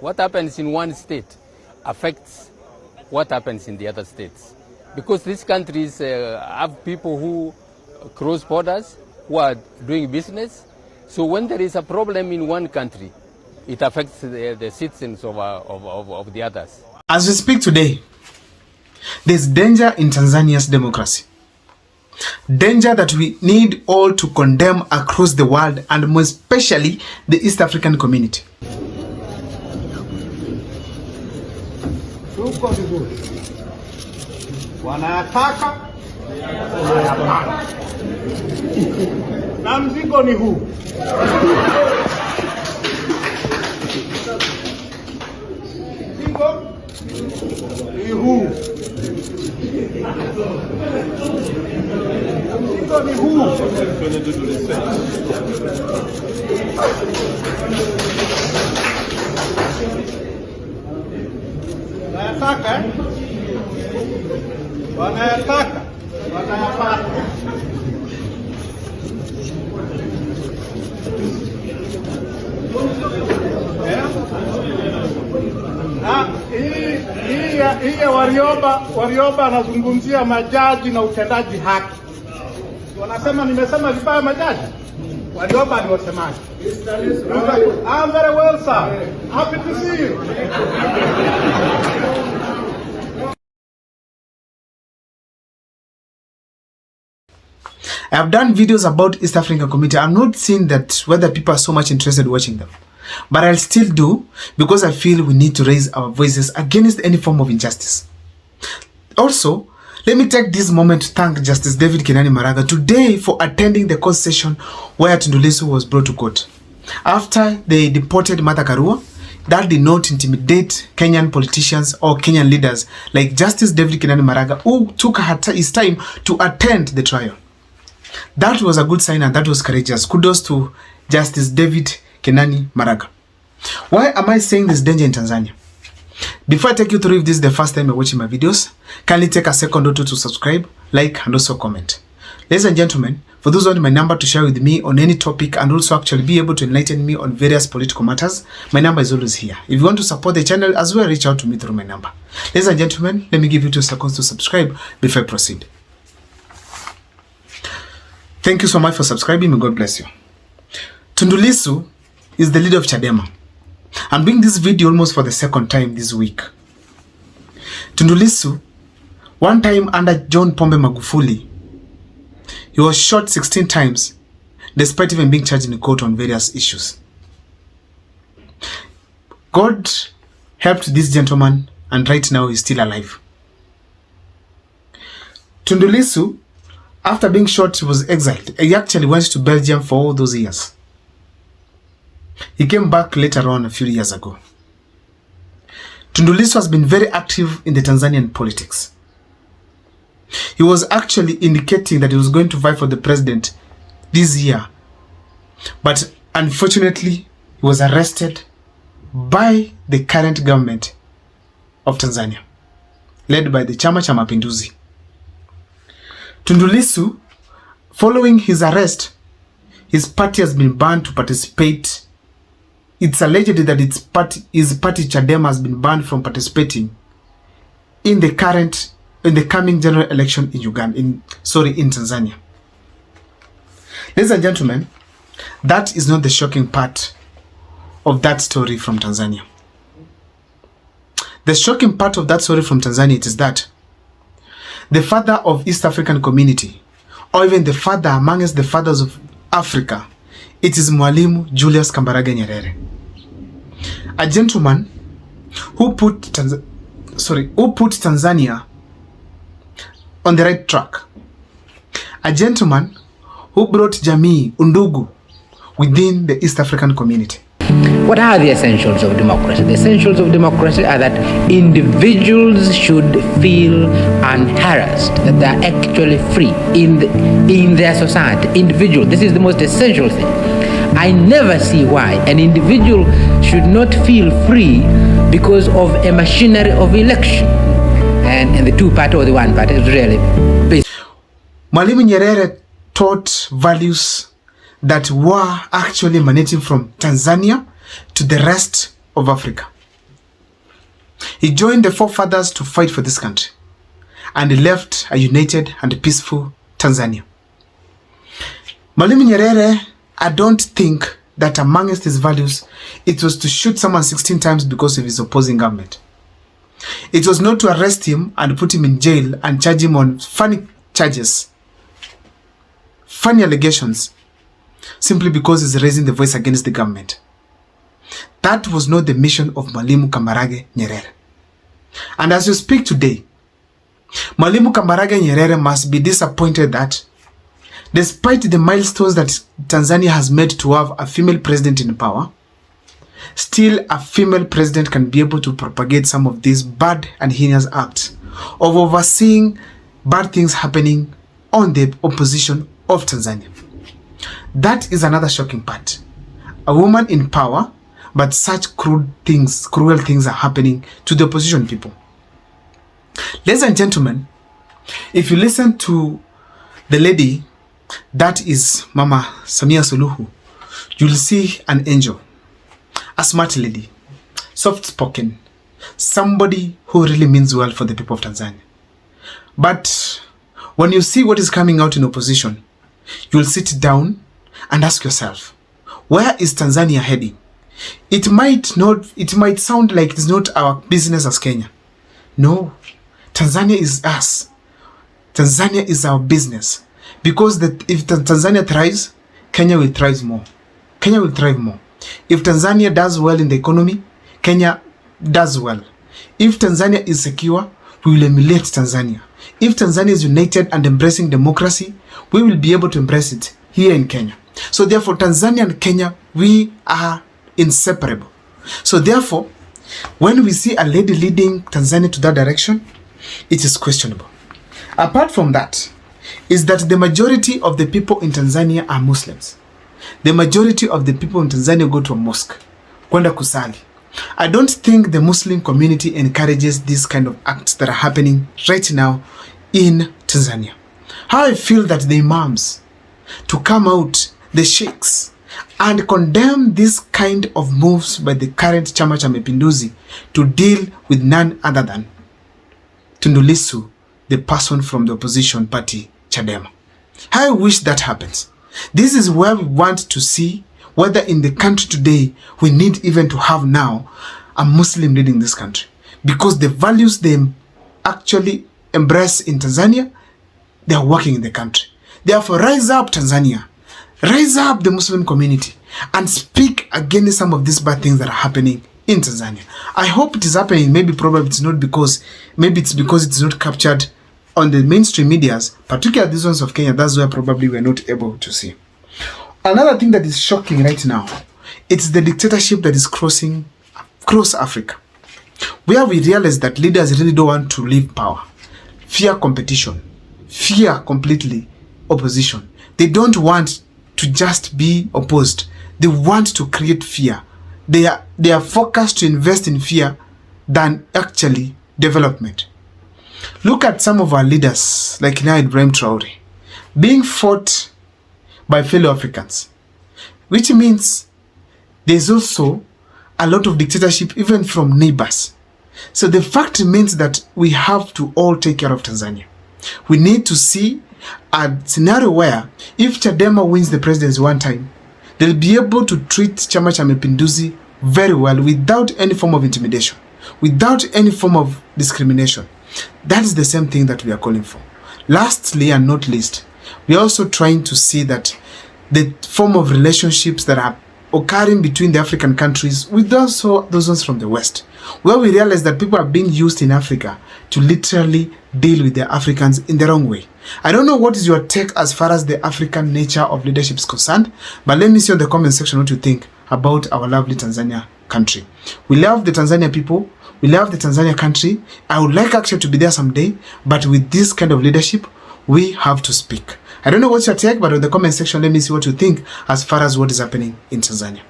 What happens in one state affects what happens in the other states. Because these countries have people who cross borders, who are doing business. So when there is a problem in one country, it affects the citizens of the others. As we speak today, there's danger in Tanzania's democracy. Danger that we need all to condemn across the world, and more especially the East African community. Tuko vizuri, wanayataka wanayapanga, na mzigo ni huu. Mzigo ni huu, mzigo ni huu. Wanayataka, wanayataka, wanayapata. Hii Warioba anazungumzia majaji na utendaji haki. Wanasema nimesema vibaya majaji. Warioba ni wasemaji. I'm very well, sir. Happy to see you. I have done videos about East African community. I'm not seeing that whether people are so much interested in watching them, but I'll still do because I feel we need to raise our voices against any form of injustice. Also, let me take this moment to thank Justice David Kenani Maraga today for attending the court session where Tundu Lissu was brought to court. After they deported Martha Karua, that did not intimidate Kenyan politicians or Kenyan leaders like Justice David Kenani Maraga, who took his time to attend the trial. That was a good sign and that was courageous. Kudos to Justice David Kenani Maraga. Why am I saying there's danger in Tanzania? Before I take you through, if this is the first time you're watching my videos, kindly take a second or two to subscribe, like, and also comment. Ladies and gentlemen, for those who want my number to share with me on any topic and also actually be able to enlighten me on various political matters, my number is always here. If you want to support the channel as well, reach out to me through my number. Ladies and gentlemen, let me give you 2 seconds to subscribe before I proceed. Thank you so much for subscribing. May God bless you. Tundu Lissu is the leader of Chadema. I'm doing this video almost for the second time this week. Tundu Lissu, one time under John Pombe Magufuli, he was shot 16 times despite even being charged in court on various issues. God helped this gentleman and right now he's still alive. Tundu Lissu, after being shot, he was exiled. He actually went to Belgium for all those years. He came back later on a few years ago. Tundu Lissu has been very active in the Tanzanian politics. He was actually indicating that he was going to fight for the president this year. But unfortunately, he was arrested by the current government of Tanzania, led by the Chama cha Mapinduzi. Tundu Lissu, following his arrest, his party has been banned to participate. It's alleged that his party Chadema has been banned from participating in the coming general election in in Tanzania. Ladies and gentlemen, that is not the shocking part of that story from Tanzania. The shocking part of that story from Tanzania is that the father of East African community, or even the father amongst the fathers of Africa, it is Mwalimu Julius Maraga Nyerere. A gentleman who put Tanzania on the right track. A gentleman who brought Jamii, Undugu, within the East African community. What are the essentials of democracy? The essentials of democracy are that individuals should feel unharassed, that they are actually free in their society. Individual, this is the most essential thing. I never see why an individual should not feel free because of a machinery of election. And the two party or the one party is really based. Mwalimu Nyerere taught values that were actually emanating from Tanzania to the rest of Africa. He joined the forefathers to fight for this country, and he left a united and peaceful Tanzania. Mwalimu Nyerere, I don't think that amongst his values, it was to shoot someone 16 times because of his opposing government. It was not to arrest him and put him in jail and charge him on funny charges, funny allegations, simply because he's raising the voice against the government. That was not the mission of Mwalimu Nyerere. And as you speak today, Mwalimu Nyerere must be disappointed that despite the milestones that Tanzania has made to have a female president in power, still a female president can be able to propagate some of these bad and heinous acts of overseeing bad things happening on the opposition of Tanzania. That is another shocking part. A woman in power, but such cruel things are happening to the opposition people. Ladies and gentlemen, if you listen to the lady, that is Mama Samia Suluhu, you'll see an angel, a smart lady, soft-spoken, somebody who really means well for the people of Tanzania. But when you see what is coming out in opposition, you'll sit down and ask yourself, where is Tanzania heading? It might sound like it's not our business as Kenya. No, Tanzania is us. Tanzania is our business. Because if Tanzania thrives, Kenya will thrive more. Kenya will thrive more. If Tanzania does well in the economy, Kenya does well. If Tanzania is secure, we will emulate Tanzania. If Tanzania is united and embracing democracy, we will be able to embrace it here in Kenya. So therefore, Tanzania and Kenya, we are inseparable. So therefore, when we see a lady leading Tanzania to that direction, it is questionable. Apart from that, is that the majority of the people in Tanzania are Muslims. The majority of the people in Tanzania go to a mosque, kwenda kusali. I don't think the Muslim community encourages these kind of acts that are happening right now in Tanzania. How I feel that the imams to come out, the sheikhs, and condemn this kind of moves by the current Chama cha Mapinduzi to deal with none other than Tundu Lissu, the person from the opposition party Chadema. I wish that happens. This is where we want to see whether in the country today we need even to have now a Muslim leading this country, because the values they actually embrace in Tanzania, they are working in the country. Therefore, rise up Tanzania, rise up the Muslim community, and speak against some of these bad things that are happening in Tanzania. I hope it is happening. Maybe probably it's not because, maybe it's because it's not captured on the mainstream medias, particularly these ones of Kenya. That's where probably we're not able to see. Another thing that is shocking right now, it's the dictatorship that is crossing across Africa, where we realize that leaders really don't want to leave power, fear competition, fear completely opposition. They don't want to just be opposed. They want to create fear. They are focused to invest in fear than actually development. Look at some of our leaders, like now Ibrahim Traore, being fought by fellow Africans, which means there's also a lot of dictatorship even from neighbors. So the fact remains that we have to all take care of Tanzania. We need to see a scenario where if Chadema wins the presidency one time, they'll be able to treat Chama cha Mapinduzi very well without any form of intimidation, without any form of discrimination. That is the same thing that we are calling for. Lastly and not least, we are also trying to see that the form of relationships that are occurring between the African countries with also those ones from the West, where we realize that people are being used in Africa to literally deal with the Africans in the wrong way. I don't know what is your take as far as the African nature of leadership is concerned, but let me see in the comment section what you think about our lovely Tanzania country. We love the Tanzania people. We love the Tanzania country. I would like actually to be there someday, but with this kind of leadership, we have to speak. I don't know what's your take, but in the comment section, let me see what you think as far as what is happening in Tanzania.